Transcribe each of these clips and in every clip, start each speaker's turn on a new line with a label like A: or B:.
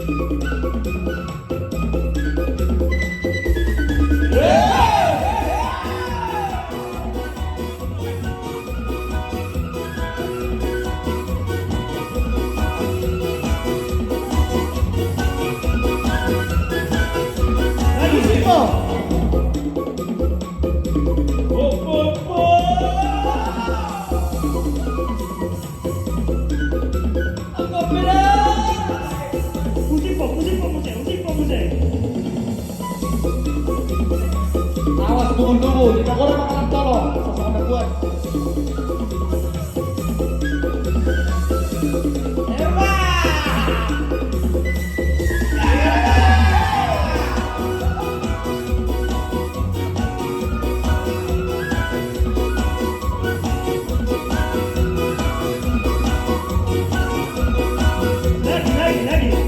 A: Lagi Simo. Awas tunggu, jika kau bakalan tolong sama gue. Lagi.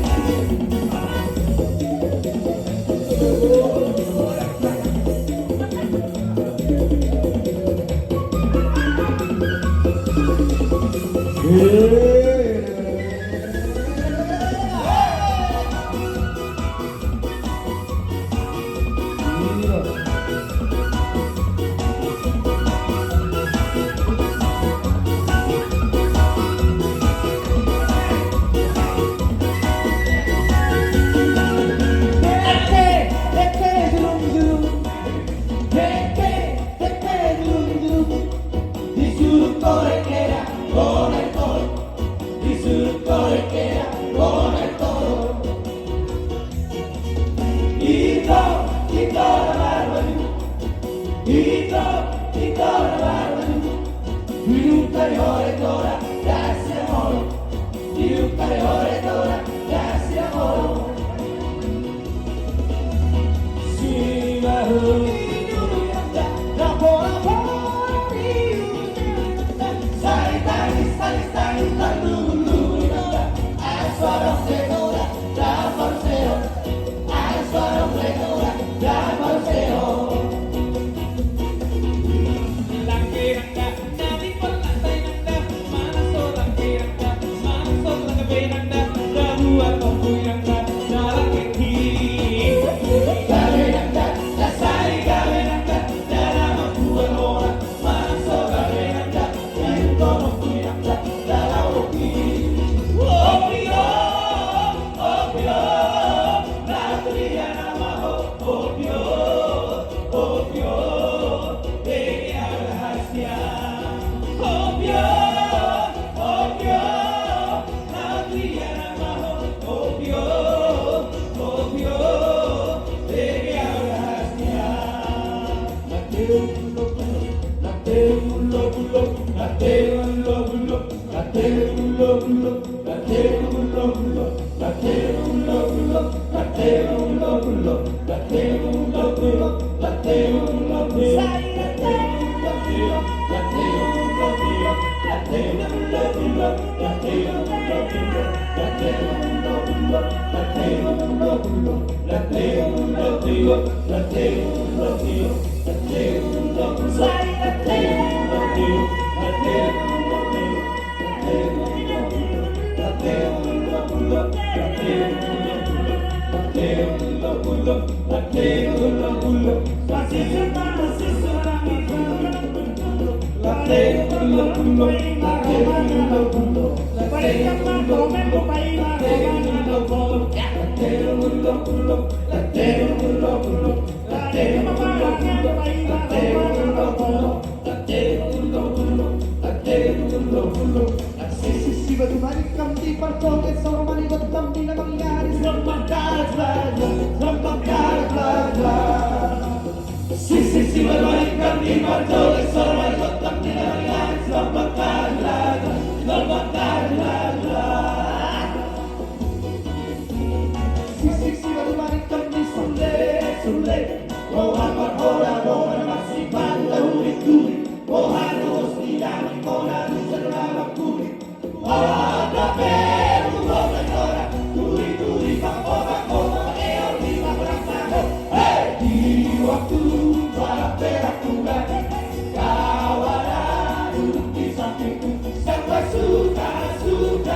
A: Suka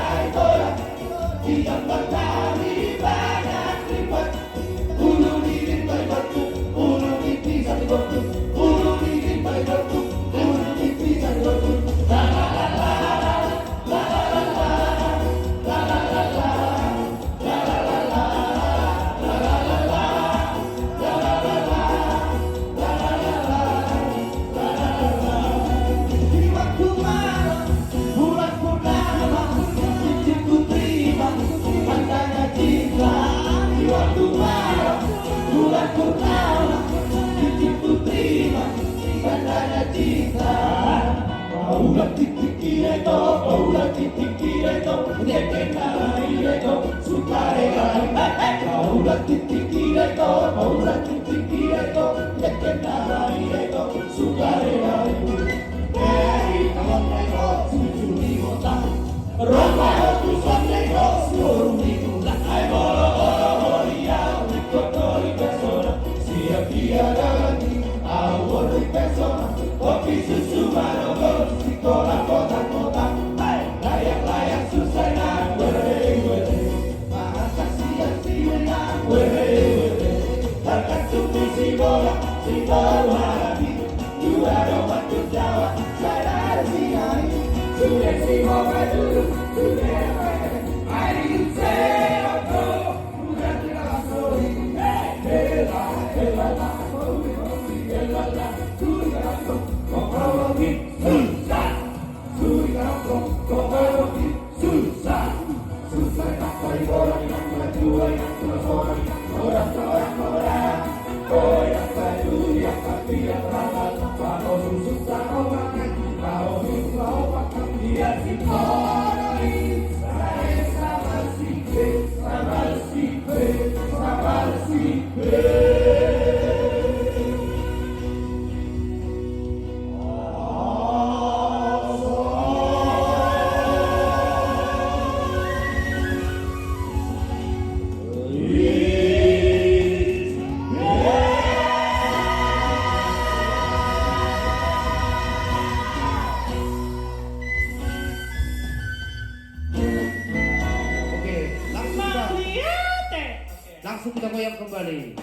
B: Kaulah titik kireto, kaulah titik kireto, deken naraireko, sukarerai. Kaulah titik kireto, kaulah titik kireto, deken naraireko, sukarerai. Hei, kawan neko, suju di kota, Roma utusan neko, seluruh minggu. Ai bolo bolo horia, rikotori pesona, siap tiada lagi, awori pesona, kopi susu Maroko, sekolah kota-kota, layak-layak Susana, were-were, maha siang-siang, were-were, harkat suku si bola, si baru hati, dua domat ke Jawa, saya si Ai, sudah si bola dulu, sudah Ai say aku, bukan tidak sorry, bela, bela, bela, sudah Kokowoki susah, Kokowoki susah, susah nak cari orang yang berdua yang bersorak, orang, yang baju yang kaki yang rapat, kalau susah orangnya, kalau susah makan dia si orang sama si B, sama si B, sama si B. Langsung kita goyang kembali.